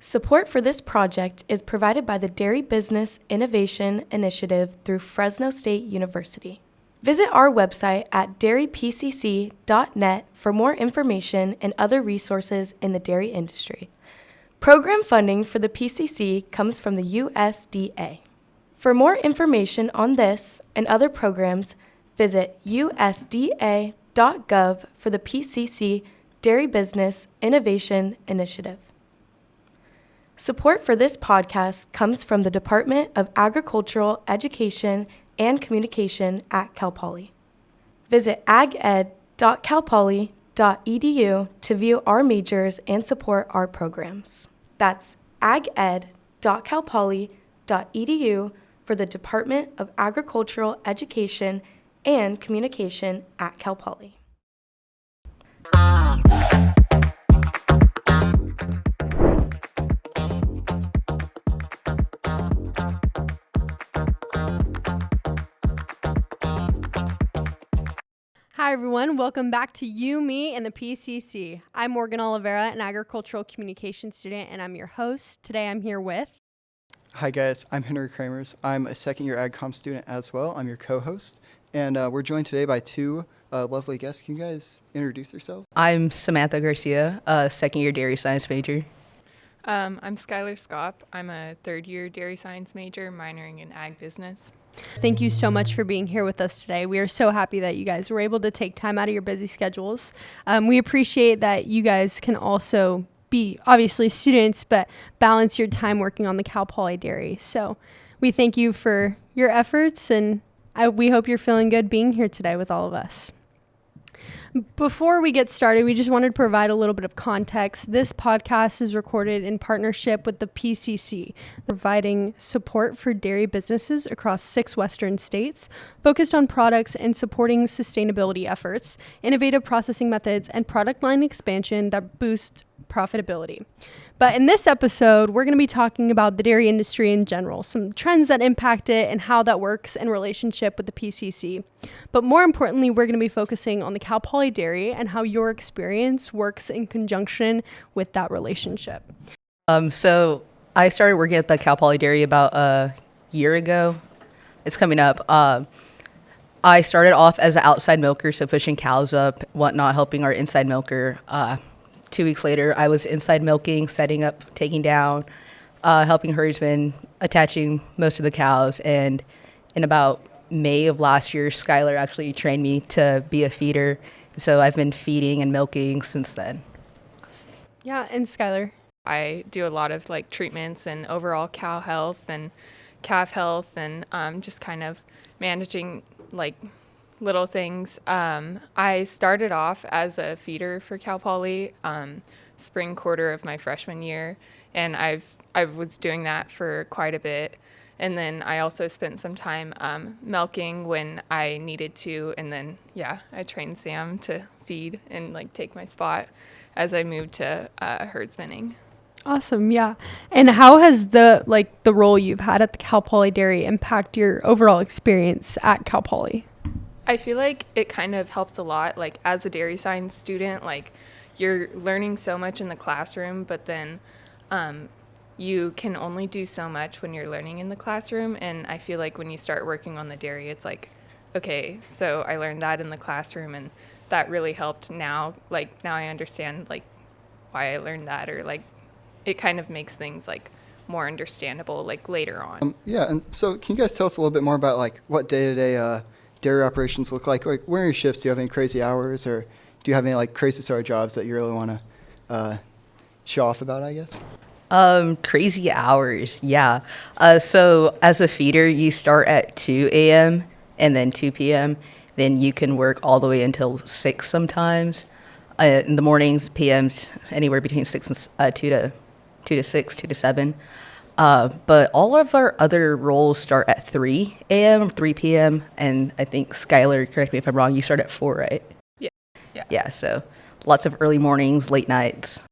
Support for this project is provided by the Dairy Business Innovation Initiative through Fresno State University. Visit our website at dairypcc.net for more information and other resources in the dairy industry. Program funding for the PCC comes from the USDA. For more information on this and other programs, visit usda.gov for the PCC Dairy Business Innovation Initiative. Support for this podcast comes from the Department of Agricultural Education and Communication at Cal Poly. Visit aged.calpoly.edu to view our majors and support our programs. That's aged.calpoly.edu for the Department of Agricultural Education and Communication at Cal Poly. Hi everyone, welcome back to You, Me, and the PCC. I'm Morgan Oliveira, an agricultural communication student, and I'm your host. Today I'm here with... Hi guys, I'm Henry Cremers. I'm a second-year AgCom student as well. I'm your co-host, and we're joined today by two lovely guests. Can you guys introduce yourselves? I'm Samantha Garcia, a second-year dairy science major. I'm Skyler Schaap. I'm a third-year dairy science major, minoring in ag business. Thank you so much for being here with us today. We are so happy that you guys were able to take time out of your busy schedules. We appreciate that you guys can also be obviously students, but balance your time working on the Cal Poly Dairy. So we thank you for your efforts, and we hope you're feeling good being here today with all of us. Before we get started, we just wanted to provide a little bit of context. This podcast is recorded in partnership with the PCC, providing support for dairy businesses across 6 Western states, focused on products and supporting sustainability efforts, innovative processing methods, and product line expansion that boost profitability. But in this episode, we're going to be talking about the dairy industry in general, some trends that impact it and how that works in relationship with the PCC. But more importantly, we're going to be focusing on the Cal Poly Dairy and how your experience works in conjunction with that relationship. So I started working at the Cal Poly Dairy about a year ago. It's coming up. I started off as an outside milker, so pushing cows up, whatnot, helping our inside milker. 2 weeks later, I was inside milking, setting up, taking down, helping herdsmen, attaching most of the cows. And in about May of last year, Skyler actually trained me to be a feeder. So I've been feeding and milking since then. Yeah, and Skyler? I do a lot of treatments and overall cow health and calf health and just kind of managing little things. I started off as a feeder for Cal Poly spring quarter of my freshman year, and I was doing that for quite a bit. And then I also spent some time milking when I needed to, and then I trained Sam to feed and take my spot as I moved to herdsmanning. Awesome, yeah. And how has the role you've had at the Cal Poly Dairy impact your overall experience at Cal Poly? I feel like it kind of helps a lot. As a dairy science student, you're learning so much in the classroom, but then you can only do so much when you're learning in the classroom. And I feel like when you start working on the dairy, it's okay, so I learned that in the classroom, and that really helped now. Now I understand why I learned that, or it kind of makes things more understandable later on. And so can you guys tell us a little bit more about what day-to-day dairy operations look like? When are your shifts? Do you have any crazy hours, or do you have any crazy star jobs that you really want to show off about, I guess? Crazy hours, yeah. So as a feeder, you start at 2 a.m. and then 2 p.m. Then you can work all the way until 6 sometimes. In the mornings, PMs, anywhere between 6 and 2 to 6, 2 to 7. But all of our other roles start at 3 a.m., 3 p.m., and I think, Skyler, correct me if I'm wrong, you start at 4, right? Yeah, so lots of early mornings, late nights.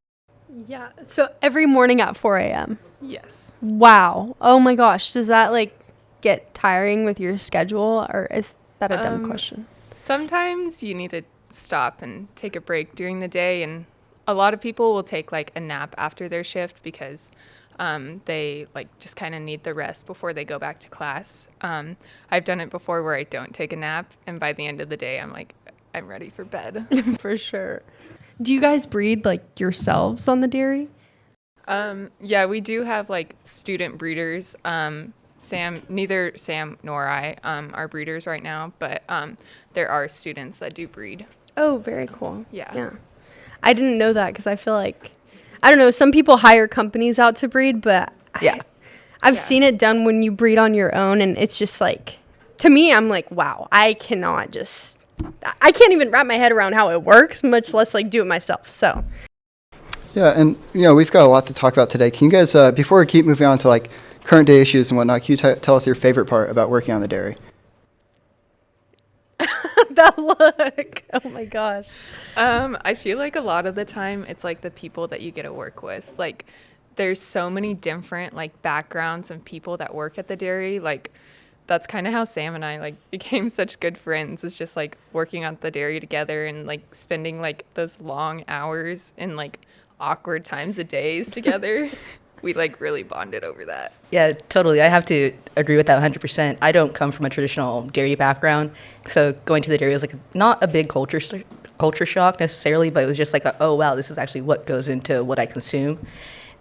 Yeah, so every morning at 4 a.m.? Yes. Wow. Oh my gosh, does that get tiring with your schedule, or is that a dumb question? Sometimes you need to stop and take a break during the day, and a lot of people will take like a nap after their shift because they like just kind of need the rest before they go back to class. I've done it before where I don't take a nap, and by the end of the day, I'm like, I'm ready for bed. For sure. Do you guys breed like yourselves on the dairy? Yeah, we do have like student breeders. Neither Sam nor I are breeders right now, but there are students that do breed. Oh, very cool. Yeah. I didn't know that because I feel like, I don't know, some people hire companies out to breed, but I've seen it done when you breed on your own, and it's just like, to me, I'm like, wow, I can't even wrap my head around how it works, much less like do it myself. So Yeah, and we've got a lot to talk about today. Can you guys, before we keep moving on to like current day issues and whatnot, can you tell us your favorite part about working on the dairy? that look, oh my gosh. I feel like a lot of the time it's like the people that you get to work with. Like there's so many different like backgrounds and people that work at the dairy. Like that's kind of how Sam and I like became such good friends. It's just like working at the dairy together and like spending like those long hours and like awkward times of days together. We like really bonded over that. Yeah, totally. I have to agree with that 100%. I don't come from a traditional dairy background, so going to the dairy was like not a big culture shock necessarily, but it was just like, oh wow, this is actually what goes into what I consume.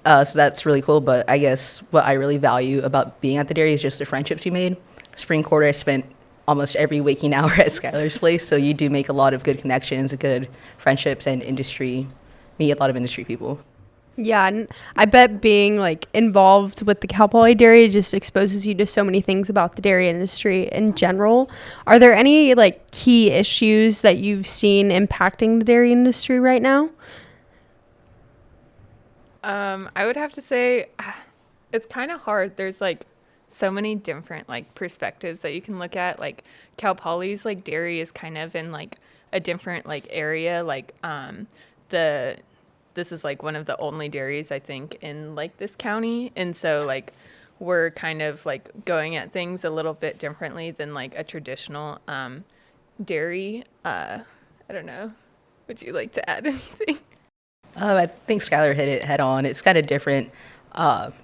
So that's really cool. But I guess what I really value about being at the dairy is just the friendships you made. Spring quarter, I spent almost every waking hour at Skyler's place, so you do make a lot of good connections, good friendships, and meet a lot of industry people. Yeah, and I bet being like involved with the Cal Poly dairy just exposes you to so many things about the dairy industry in general. Are there any like key issues that you've seen impacting the dairy industry right now? I would have to say it's kind of hard. There's like so many different like perspectives that you can look at. Like Cal Poly's like dairy is kind of in like a different like area. Like this is like one of the only dairies I think in like this county, and so like we're kind of like going at things a little bit differently than like a traditional dairy. I don't know. Would you like to add anything? I think Skyler hit it head on. It's kind of different,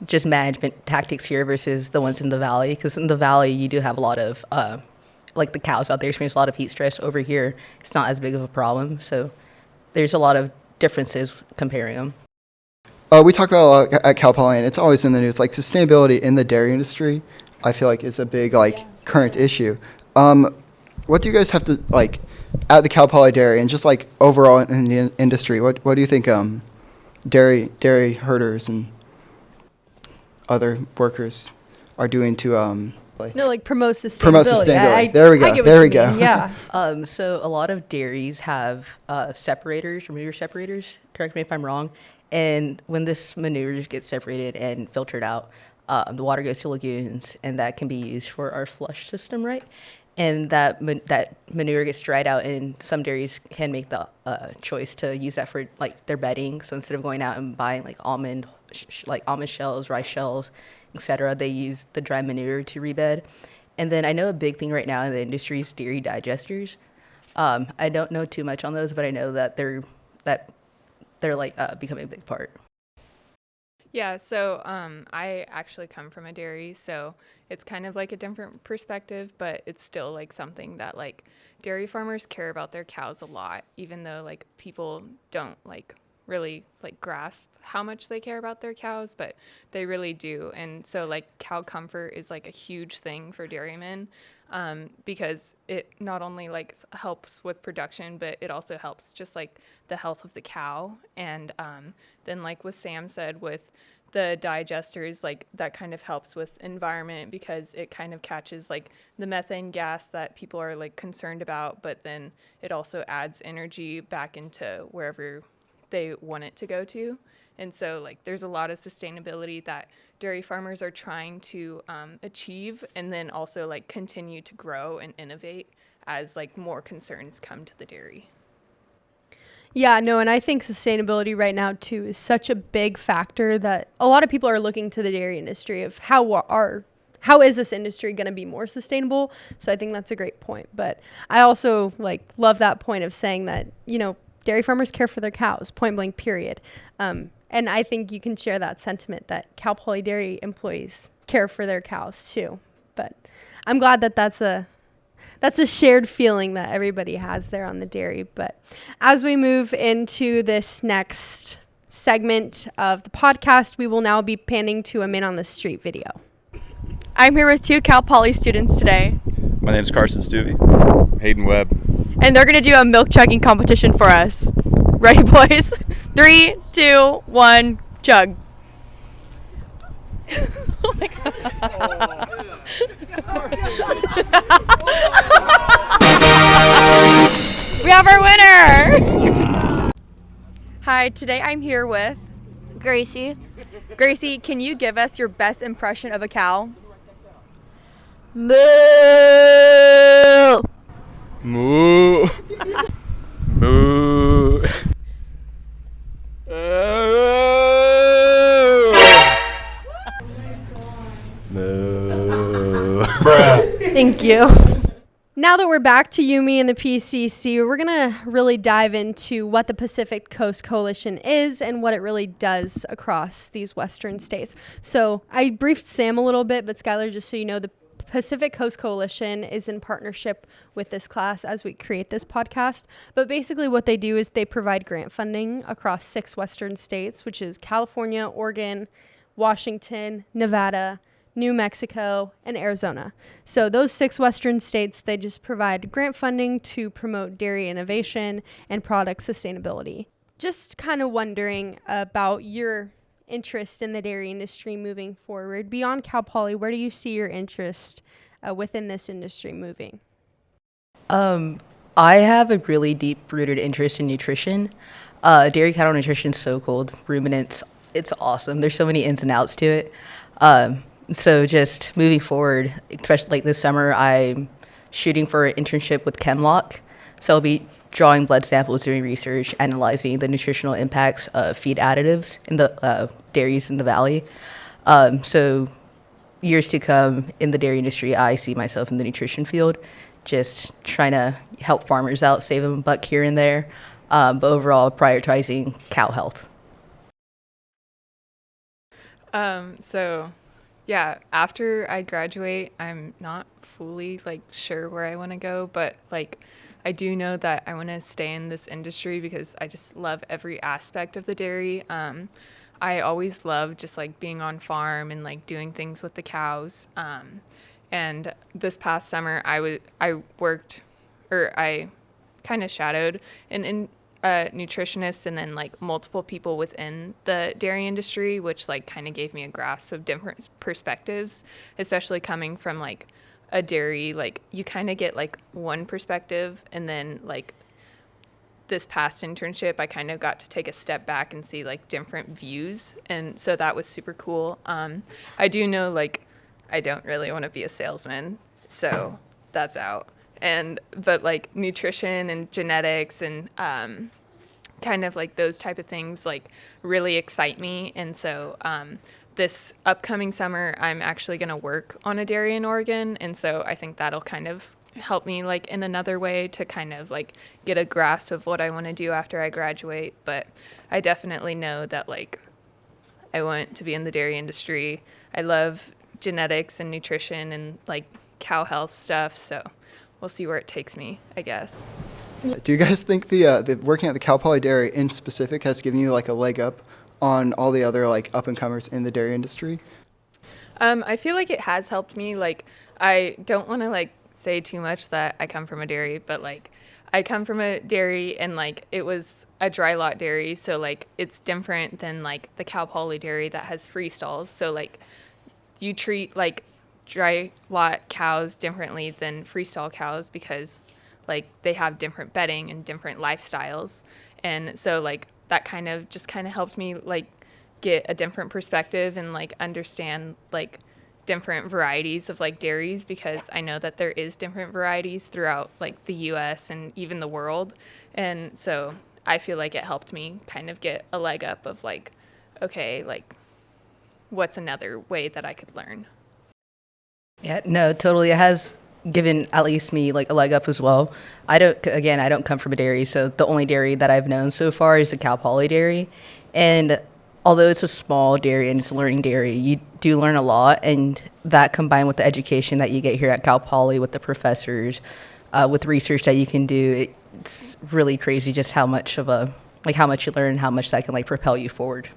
just management tactics here versus the ones in the valley. Because in the valley, you do have a lot of, like the cows out there experience a lot of heat stress. Over here, it's not as big of a problem. So there's a lot of differences comparing them. We talk about a lot at Cal Poly, and it's always in the news. Like sustainability in the dairy industry, I feel like is a big current issue. What do you guys have to like at the Cal Poly dairy and just like overall in the industry? What do you think dairy herders and other workers are doing to promote sustainability. There we go. There we go. Yeah. So a lot of dairies have separators, manure separators. Correct me if I'm wrong. And when this manure gets separated and filtered out, the water goes to lagoons, and that can be used for our flush system, right? And that manure gets dried out, and some dairies can make the choice to use that for like their bedding. So instead of going out and buying like almond shells, rice shells, etc., they use the dry manure to rebed. And then I know a big thing right now in the industry is dairy digesters. I don't know too much on those, but I know that they're like becoming a big part. Yeah, so I actually come from a dairy, so it's kind of like a different perspective, but it's still like something that like dairy farmers care about their cows a lot, even though like people don't like really like grasp how much they care about their cows, but they really do. And so like cow comfort is like a huge thing for dairymen, because it not only like helps with production, but it also helps just like the health of the cow. And then like what Sam said with the digesters, like that kind of helps with environment because it kind of catches like the methane gas that people are like concerned about, but then it also adds energy back into wherever they want it to go to. And so like there's a lot of sustainability that dairy farmers are trying to achieve, and then also like continue to grow and innovate as like more concerns come to the dairy. Yeah, no, and I think sustainability right now too is such a big factor that a lot of people are looking to the dairy industry of how is this industry going to be more sustainable? So I think that's a great point. But I also like love that point of saying that, dairy farmers care for their cows, point blank, period. And I think you can share that sentiment that Cal Poly dairy employees care for their cows too. But I'm glad that that's a shared feeling that everybody has there on the dairy. But as we move into this next segment of the podcast, we will now be panning to a Man on the Street video. I'm here with 2 Cal Poly students today, My name is Carson Stuvey. Hayden Webb. and they're going to do a milk chugging competition for us. Ready, boys? 3, 2, 1, chug. Oh my god. We have our winner! Hi, today I'm here with Gracie. Gracie. Can you give us your best impression of a cow? Moo. Moo. Moo. Moo. Thank you. Now that we're back to Yumi and the PCC, we're going to really dive into what the Pacific Coast Coalition is and what it really does across these western states. So I briefed Sam a little bit, but Skyler, just so you know, the Pacific Coast Coalition is in partnership with this class as we create this podcast. But basically what they do is they provide grant funding across 6 western states, which is California, Oregon, Washington, Nevada, New Mexico, and Arizona. So those 6 western states, they just provide grant funding to promote dairy innovation and product sustainability. Just kind of wondering about your interest in the dairy industry moving forward. Beyond Cal Poly, where do you see your interest within this industry moving? I have a really deep-rooted interest in nutrition. Dairy cattle nutrition is so cool. Ruminants, it's awesome. There's so many ins and outs to it. So just moving forward, especially like this summer, I'm shooting for an internship with ChemLock. So I'll be drawing blood samples, doing research, analyzing the nutritional impacts of feed additives in the dairies in the valley. So years to come in the dairy industry, I see myself in the nutrition field, just trying to help farmers out, save them a buck here and there, but overall prioritizing cow health. So yeah, after I graduate, I'm not fully like sure where I want to go, but like I do know that I want to stay in this industry because I just love every aspect of the dairy. I always loved just like being on farm and like doing things with the cows. And this past summer, I kind of shadowed an nutritionist and then like multiple people within the dairy industry, which like kind of gave me a grasp of different perspectives, especially coming from like a dairy. Like you kind of get like one perspective, and then like this past internship, I kind of got to take a step back and see like different views, and so that was super cool. I do know like I don't really want to be a salesman, so that's out. But like nutrition and genetics and kind of like those type of things like really excite me. And so this upcoming summer, I'm actually going to work on a dairy in Oregon. And so I think that'll kind of help me like in another way to kind of like get a grasp of what I want to do after I graduate. But I definitely know that like I want to be in the dairy industry. I love genetics and nutrition and like cow health stuff. So we'll see where it takes me, I guess. Do you guys think the working at the Cal Poly Dairy in specific has given you like a leg up on all the other like up and comers in the dairy industry? I feel like it has helped me. Like I don't want to like say too much that I come from a dairy, but like I come from a dairy and like it was a dry lot dairy, so like it's different than like the Cal Poly dairy that has free stalls. So like you treat like dry lot cows differently than freestall cows because like they have different bedding and different lifestyles. And so like that kind of helped me like get a different perspective and like understand like different varieties of like dairies, because I know that there is different varieties throughout like the US and even the world. And so I feel like it helped me kind of get a leg up of like, okay, like what's another way that I could learn? Yeah, no, totally. It has given at least me like a leg up as well. I don't come from a dairy, so the only dairy that I've known so far is the Cal Poly dairy. And although it's a small dairy and it's a learning dairy, you do learn a lot, and that combined with the education that you get here at Cal Poly with the professors, with research that you can do, it's really crazy just how much you learn, how much that can like propel you forward.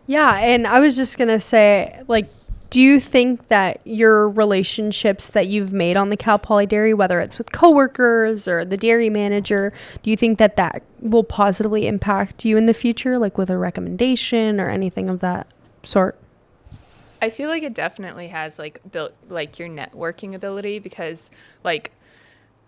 Yeah, and I was just gonna say, like, do you think that your relationships that you've made on the Cal Poly Dairy, whether it's with coworkers or the dairy manager, do you think that that will positively impact you in the future, like with a recommendation or anything of that sort? I feel like it definitely has like built like your networking ability, because like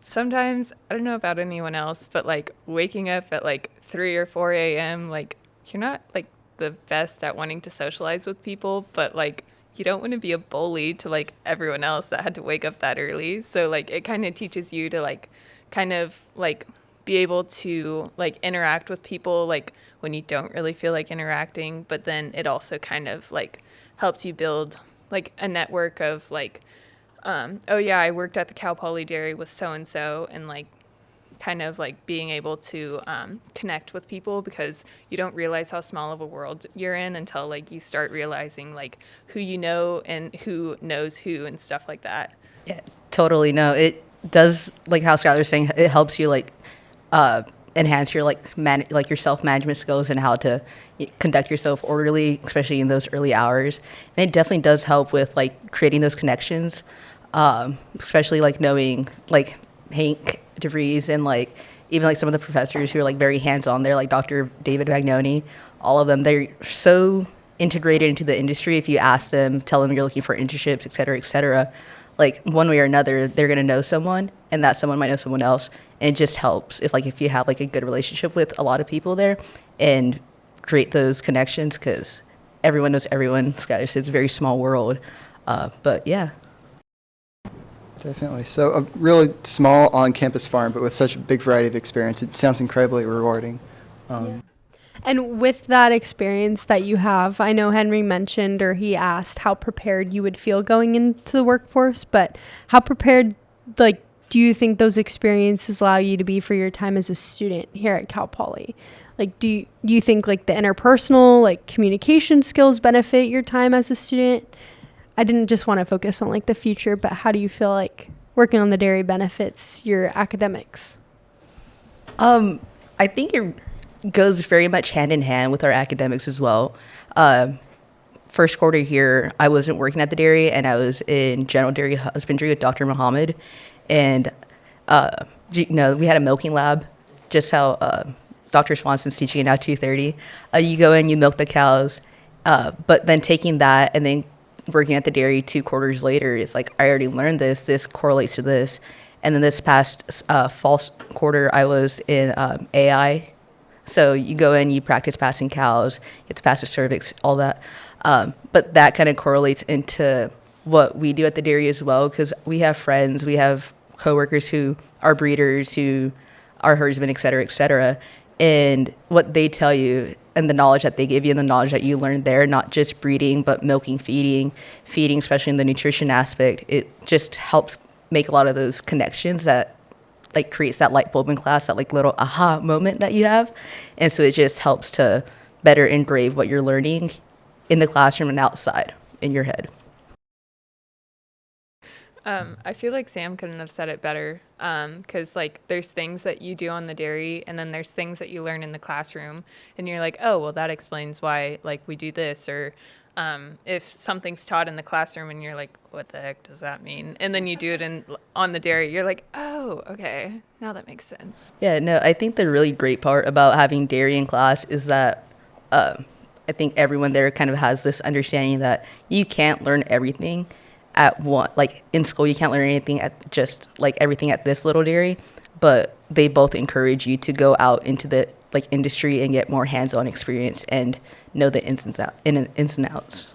sometimes, I don't know about anyone else, but like waking up at like 3 or 4 a.m., like you're not like the best at wanting to socialize with people, but like you don't want to be a bully to like everyone else that had to wake up that early. So like it kind of teaches you to like kind of like be able to like interact with people like when you don't really feel like interacting, but then it also kind of like helps you build like a network of like, oh yeah, I worked at the Cal Poly Dairy with so and like kind of like being able to connect with people, because you don't realize how small of a world you're in until like you start realizing like who you know and who knows who and stuff like that. Yeah, totally. No, it does, like how Skyler was saying, it helps you like enhance your like your self-management skills and how to conduct yourself orderly, especially in those early hours. And it definitely does help with like creating those connections, especially like knowing like Hank DeVries and like even like some of the professors who are like very hands-on. They're like Dr. David Magnoni, all of them. They're so integrated into the industry. If you ask them, tell them you're looking for internships, et cetera, like one way or another, they're going to know someone, and that someone might know someone else. And it just helps if you have like a good relationship with a lot of people there and create those connections, because everyone knows everyone. Skyler said it's a very small world. But yeah. Definitely. So a really small on-campus farm, but with such a big variety of experience, it sounds incredibly rewarding. And with that experience that you have, I know Henry mentioned, or he asked how prepared you would feel going into the workforce, but how prepared, like, do you think those experiences allow you to be for your time as a student here at Cal Poly? Like, do you think like the interpersonal, like communication skills benefit your time as a student? I didn't just want to focus on like the future, but how do you feel like working on the dairy benefits your academics? I think it goes very much hand in hand with our academics as well. First quarter here, I wasn't working at the dairy, and I was in general dairy husbandry with Dr. Muhammad. And, we had a milking lab, just how Dr. Swanson's teaching it now, 2:30. You go in, you milk the cows, but then taking that and then working at the dairy 2 quarters later, it's like, I already learned this correlates to this. And then this past fall quarter, I was in AI. So you go in, you practice passing cows, you have to pass the cervix, all that. But that kind of correlates into what we do at the dairy as well, because we have friends, we have coworkers who are breeders, who are herdsmen, et cetera, and what they tell you and the knowledge that they give you and the knowledge that you learn there, not just breeding, but milking, feeding, especially in the nutrition aspect, it just helps make a lot of those connections that like creates that light bulb in class, that like little aha moment that you have. And so it just helps to better engrave what you're learning in the classroom and outside in your head. I feel like Sam couldn't have said it better, because like there's things that you do on the dairy, and then there's things that you learn in the classroom, and you're like, oh, well, that explains why like we do this, or if something's taught in the classroom and you're like, what the heck does that mean? And then you do it on the dairy, you're like, oh, okay, now that makes sense. Yeah, no, I think the really great part about having dairy in class is that I think everyone there kind of has this understanding that you can't learn everything at one, like in school, you can't learn anything at just like everything at this little dairy, but they both encourage you to go out into the like industry and get more hands-on experience and know the ins and outs.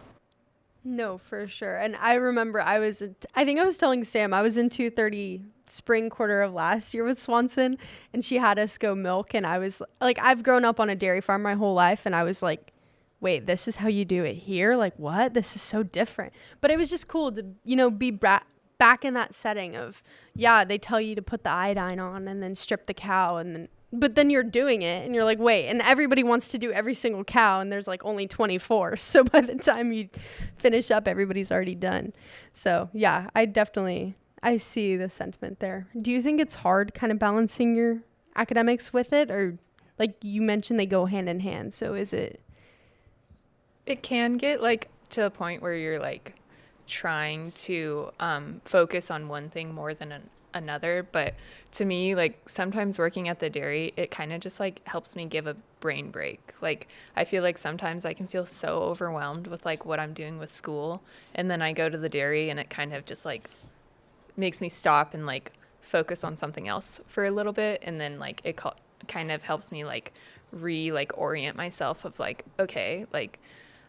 No, for sure. And I remember I think I was telling Sam, I was in 2:30 spring quarter of last year with Swanson, and she had us go milk, and I was like, I've grown up on a dairy farm my whole life, and I was like, wait, this is how you do it here? Like, what? This is so different. But it was just cool to, be back in that setting of, yeah, they tell you to put the iodine on and then strip the cow, but then you're doing it and you're like, wait, and everybody wants to do every single cow and there's like only 24. So by the time you finish up, everybody's already done. So yeah, I see the sentiment there. Do you think it's hard kind of balancing your academics with it, or like you mentioned they go hand in hand? So is it? It can get like to a point where you're like trying to focus on one thing more than another, but to me, like sometimes working at the dairy, it kind of just like helps me give a brain break. Like I feel like sometimes I can feel so overwhelmed with like what I'm doing with school, and then I go to the dairy and it kind of just like makes me stop and like focus on something else for a little bit, and then like it kind of helps me like orient myself of like, okay, like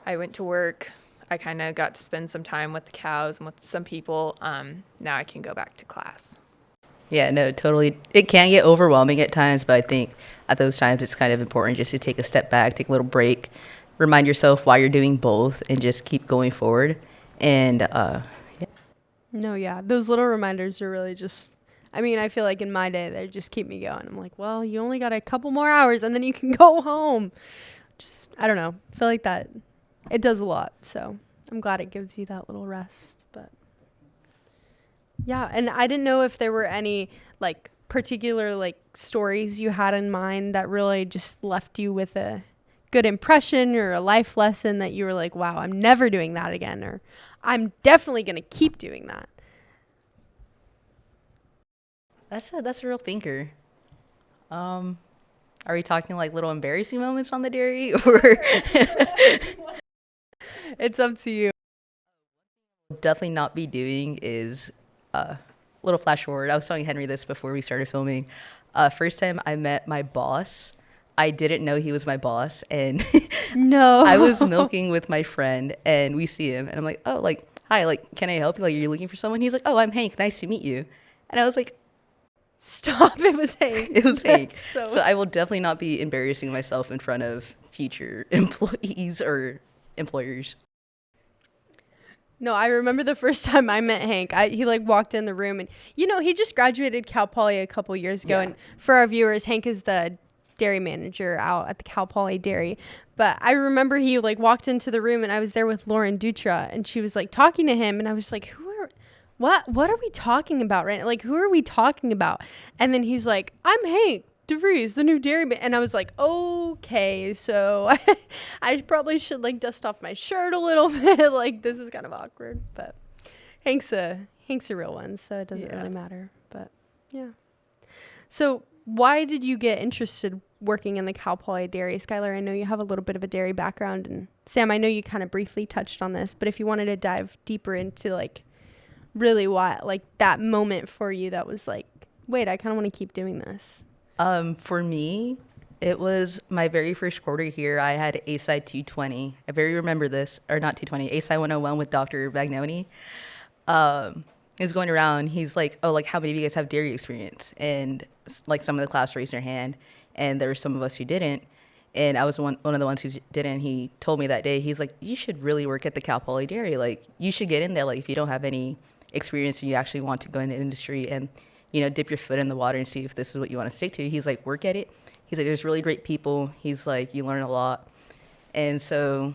I went to work, I kind of got to spend some time with the cows and with some people. Now I can go back to class. Yeah, no, totally. It can get overwhelming at times, but I think at those times it's kind of important just to take a step back, take a little break, remind yourself why you're doing both, and just keep going forward. And yeah. No, yeah, those little reminders are really just, I feel like in my day, they just keep me going. I'm like, well, you only got a couple more hours and then you can go home. Just, I don't know. I feel like that, it does a lot. So I'm glad it gives you that little rest. But yeah, and I didn't know if there were any like particular like stories you had in mind that really just left you with a good impression or a life lesson that you were like, wow, I'm never doing that again, or I'm definitely going to keep doing that. That's a real thinker. Are we talking like little embarrassing moments on the dairy, or? It's up to you. Definitely not be doing is little flash forward. I was telling Henry this before we started filming. First time I met my boss, I didn't know he was my boss, and No. I was milking with my friend, and we see him, and I'm like, oh, like, hi, like, can I help you? Like, are you looking for someone? He's like, oh, I'm Hank. Nice to meet you. And I was like, stop. It was Hank. it was Hank. So I will definitely not be embarrassing myself in front of future employees or employers. No, I remember the first time I met Hank. He like walked in the room, and he just graduated Cal Poly a couple years ago. Yeah. And for our viewers, Hank is the dairy manager out at the Cal Poly dairy. But I remember he like walked into the room, and I was there with Lauren Dutra, and she was like talking to him, and I was like, what are we talking about right now? Like, who are we talking about? And then he's like, I'm Hank DeVries, the new dairy man. And I was like, okay, so I probably should like dust off my shirt a little bit. Like, this is kind of awkward, but Hank's a real one, so it doesn't really matter. But yeah. So why did you get interested working in the Cal Poly dairy? Skyler, I know you have a little bit of a dairy background, and Sam, I know you kind of briefly touched on this, but if you wanted to dive deeper into like really why, like that moment for you that was like, wait, I kind of want to keep doing this. For me, it was my very first quarter here. I had ASI 220. I very remember this, or not 220, ASI 101 with Dr. Bagnoni. He was going around. He's like, oh, like, how many of you guys have dairy experience? And like some of the class raised their hand, and there were some of us who didn't. And I was one of the ones who didn't. He told me that day, he's like, you should really work at the Cal Poly dairy. Like, you should get in there. Like, if you don't have any experience and you actually want to go into the industry and dip your foot in the water and see if this is what you want to stick to. He's like, work at it. He's like, there's really great people. He's like, you learn a lot. And so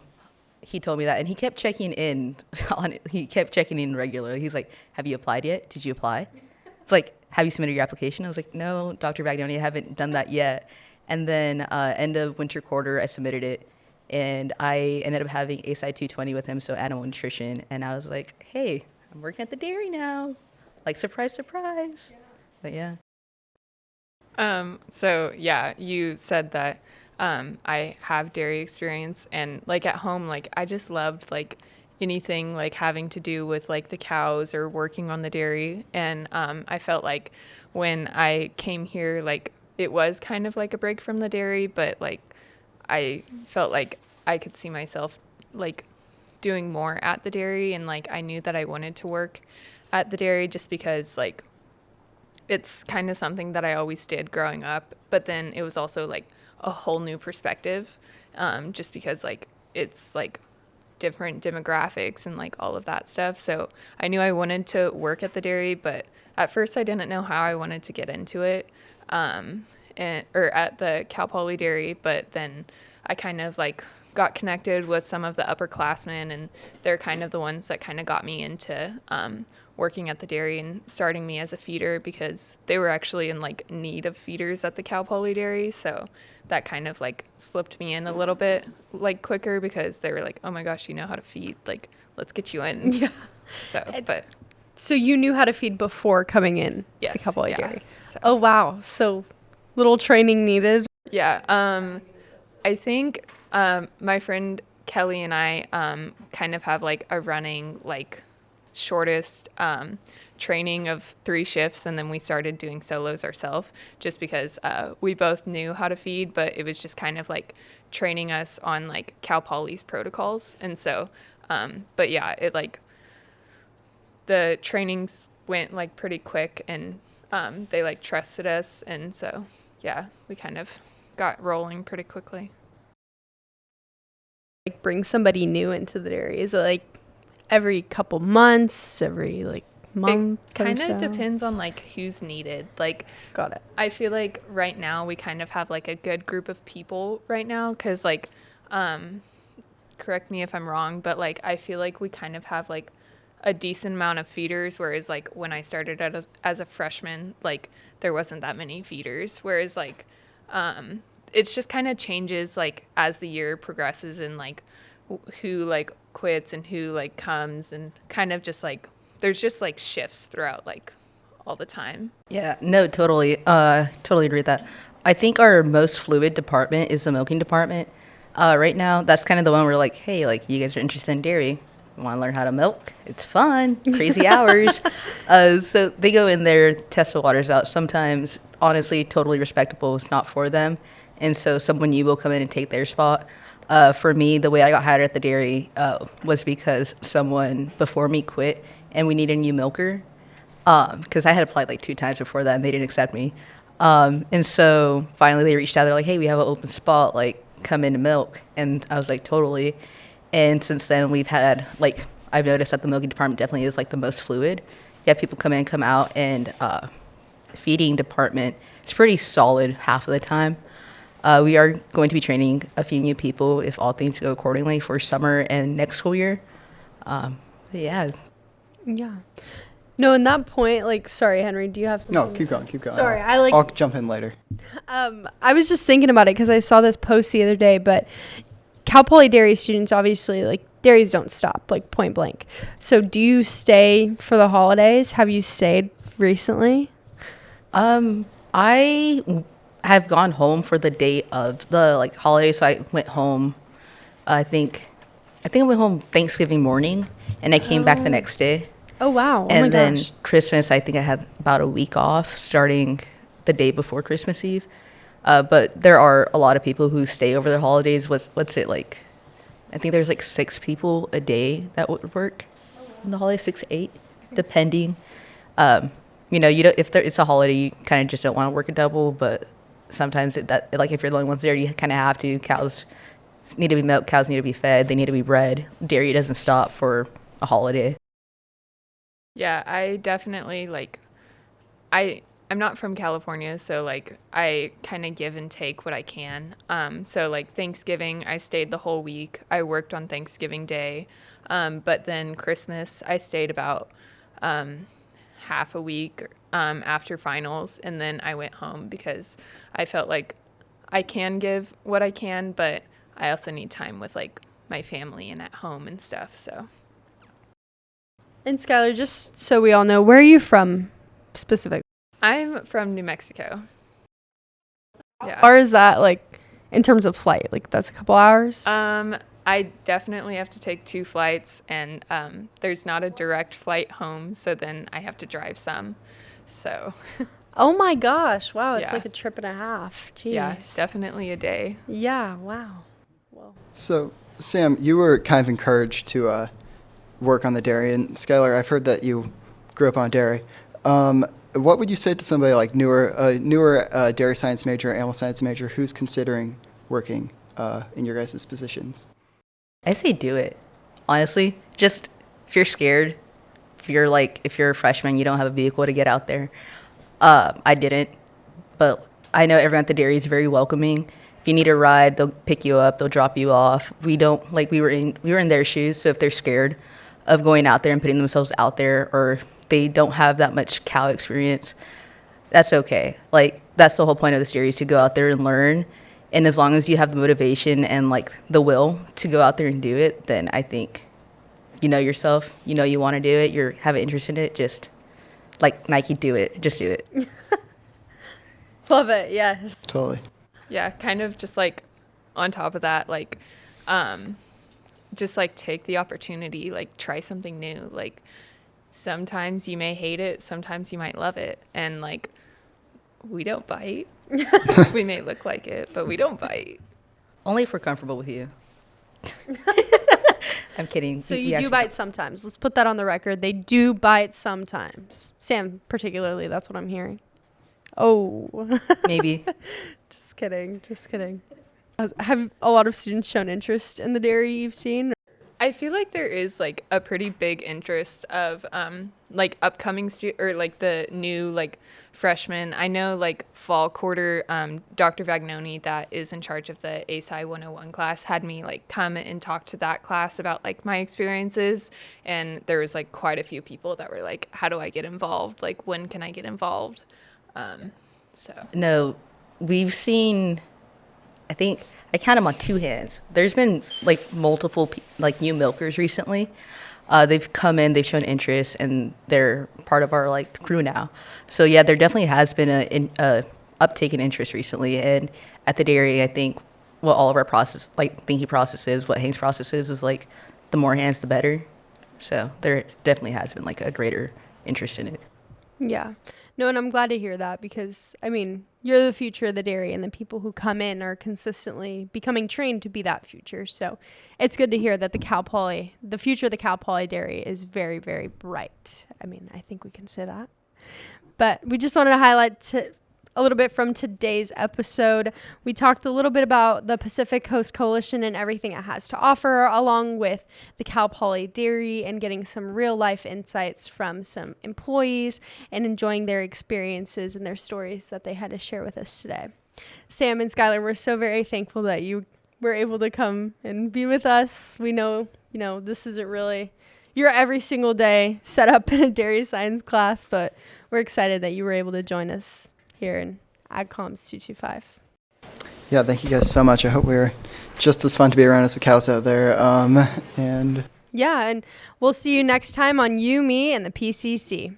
he told me that, and he kept checking in on it. He kept checking in regularly. He's like, have you applied yet? Did you apply? It's like, have you submitted your application? I was like, no, Dr. Bagnoni, I haven't done that yet. And then end of winter quarter, I submitted it, and I ended up having ASI 220 with him, so animal nutrition. And I was like, hey, I'm working at the dairy now. Like, surprise, surprise. Yeah. But yeah. So yeah, you said that I have dairy experience, and like at home, like I just loved like anything like having to do with like the cows or working on the dairy. And I felt like when I came here, like it was kind of like a break from the dairy, but like I felt like I could see myself like doing more at the dairy, and like I knew that I wanted to work at the dairy just because like it's kind of something that I always did growing up, but then it was also like a whole new perspective, just because like it's like different demographics and like all of that stuff. So I knew I wanted to work at the dairy, but at first I didn't know how I wanted to get into it, or at the Cal Poly Dairy. But then I kind of like got connected with some of the upperclassmen, and they're kind of the ones that kind of got me into working at the dairy and starting me as a feeder, because they were actually in like need of feeders at the Cal Poly Dairy. So that kind of like slipped me in a little bit like quicker, because they were like, oh my gosh, you know how to feed, like let's get you in. Yeah. So you knew how to feed before coming in yes, to the Cal Poly yeah. Dairy. So, Oh, wow. So little training needed. yeah. I think my friend Kelly and I kind of have like a running like shortest training of 3 shifts, and then we started doing solos ourselves, just because we both knew how to feed, but it was just kind of like training us on like Cal Poly's protocols. And so but yeah, it like the trainings went like pretty quick, and they like trusted us, and so yeah, we kind of got rolling pretty quickly. Like bring somebody new into the dairy? Is it like every couple months, every like month? It kind or of so? depends on like who's needed. Like, Got it. I feel like right now we kind of have like a good group of people right now, because like correct me if I'm wrong, but like I feel like we kind of have like a decent amount of feeders, whereas like when I started as a freshman, like there wasn't that many feeders, whereas like it's just kind of changes like as the year progresses, and like who like quits and who like comes, and kind of just like there's just like shifts throughout like all the time. Yeah, no, totally. Totally agree with that. I think our most fluid department is the milking department. Right now, that's kind of the one where like, hey, like you guys are interested in dairy. Want to learn how to milk? It's fun, crazy hours. So they go in there, test the waters out. Sometimes, honestly, totally respectable. It's not for them. And so someone new will come in and take their spot. For me, the way I got hired at the dairy was because someone before me quit, and we needed a new milker. Because I had applied like 2 times before that, and they didn't accept me. And so finally they reached out. They're like, hey, we have an open spot. Like, come in to milk. And I was like, totally. And since then, we've had, like, I've noticed that the milking department definitely is, like, the most fluid. You have people come in, come out, and feeding department, it's pretty solid half of the time. We are going to be training a few new people, if all things go accordingly, for summer and next school year. Yeah. Yeah. No, in that point, like, sorry, Henry, do you have something? No, keep going, keep going. Sorry, I like. I'll jump in later. I was just thinking about it because I saw this post the other day, but Cal Poly Dairy students, obviously, like, dairies don't stop, like, point blank. So do you stay for the holidays? Have you stayed recently? I have gone home for the day of the, like, holiday, so I went home, I think I went home Thanksgiving morning, and I came back the next day. Oh, wow. And my then gosh. Christmas, I think I had about a week off starting the day before Christmas Eve. But there are a lot of people who stay over the holidays. What's it like? I think there's like 6 people a day that would work on the holiday, 6, 8, depending. You know, it's a holiday, you kind of just don't want to work a double. But sometimes like if you're the only ones there, you kind of have to. Cows need to be milked. Cows need to be fed. They need to be bred. Dairy doesn't stop for a holiday. Yeah, I definitely like I'm not from California, so like I kind of give and take what I can. So like Thanksgiving, I stayed the whole week. I worked on Thanksgiving Day. But then Christmas, I stayed about half a week after finals, and then I went home because I felt like I can give what I can, but I also need time with like my family and at home and stuff. So. And Skyler, just so we all know, where are you from specifically? I'm from New Mexico. Yeah. How far is that, like, in terms of flight? Like, that's a couple hours? I definitely have to take 2 flights, and there's not a direct flight home, so then I have to drive some. So. Oh my gosh. Wow, it's Yeah. like a trip and a half. Jeez. Yeah, definitely a day. Yeah, wow. Well. So, Sam, you were kind of encouraged to work on the dairy, and Skyler, I've heard that you grew up on dairy. What would you say to somebody like newer dairy science major, animal science major, who's considering working in your guys' positions? I say do it. Honestly, just if you're scared, if you're a freshman, you don't have a vehicle to get out there. I didn't, but I know everyone at the dairy is very welcoming. If you need a ride, they'll pick you up, they'll drop you off. We don't like we were in their shoes, so if they're scared of going out there and putting themselves out there, or they don't have that much cow experience, that's okay. Like, that's the whole point of this dairy, is to go out there and learn. And as long as you have the motivation and like the will to go out there and do it, then I think you know yourself, you know you want to do it, you have an interest in it, just like Nike, do it. Just do it. Love it. Yes. Totally. Yeah, kind of just like on top of that, like just like take the opportunity, like try something new. Like sometimes you may hate it, sometimes you might love it. And like we don't bite. We may look like it, but we don't bite. Only if we're comfortable with you. I'm kidding. So We you do actually- bite sometimes. Let's put that on the record. They do bite sometimes. Sam, particularly, that's what I'm hearing. Oh. Maybe. Just kidding. Just kidding. Have a lot of students shown interest in the dairy you've seen? I feel like there is like a pretty big interest of like upcoming or like the new like freshmen. I know like fall quarter, Dr. Vagnoni, that is in charge of the ASI 101 class, had me like come and talk to that class about like my experiences, and there was like quite a few people that were like, how do I get involved? Like, when can I get involved? So No, we've seen, I think I count them on two hands. There's been like multiple like new milkers recently. They've come in, they've shown interest, and they're part of our like crew now. So yeah, there definitely has been a uptake in interest recently. And at the dairy, I think what all of our process, like thinking processes, what Hank's process is like the more hands, the better. So there definitely has been like a greater interest in it. Yeah. No, and I'm glad to hear that, because, I mean, you're the future of the dairy, and the people who come in are consistently becoming trained to be that future. So it's good to hear that the future of the Cal Poly dairy is very, very bright. I mean, I think we can say that. But we just wanted to highlight a little bit from today's episode. We talked a little bit about the Pacific Coast Coalition and everything it has to offer, along with the Cal Poly Dairy, and getting some real life insights from some employees and enjoying their experiences and their stories that they had to share with us today. Sam and Skyler, we're so very thankful that you were able to come and be with us. We know, this isn't really your every single day set up in a dairy science class, but we're excited that you were able to join us here in AgComs 225. Yeah, thank you guys so much. I hope we're just as fun to be around as the cows out there. And we'll see you next time on You, Me, and the PCC.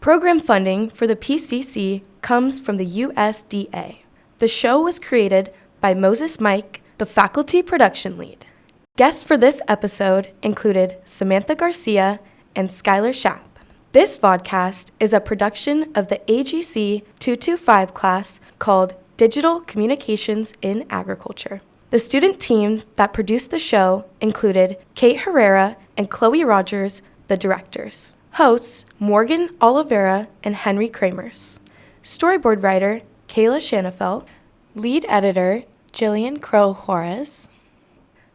Program funding for the PCC comes from the USDA. The show was created by Moses Mike, the faculty production lead. Guests for this episode included Samantha Garcia and Skyler Schaap. This vodcast is a production of the AGC 225 class called Digital Communications in Agriculture. The student team that produced the show included Kate Herrera and Chloe Rogers, the directors. Hosts Morgan Oliveira and Henry Cremers. Storyboard writer Kayla Shanafelt. Lead editor Jillian Crow-Juarez.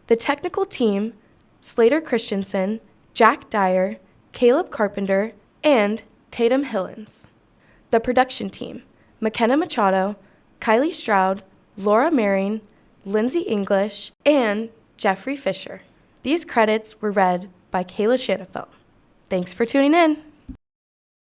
The technical team Slater Christensen, Jack Dyer, Caleb Carpenter, and Tatum Hillens. The production team, McKenna Machado, Kylie Stroud, Laura Maring, Lindsay English, and Jeffrey Fisher. These credits were read by Kayla Shanafelt. Thanks for tuning in.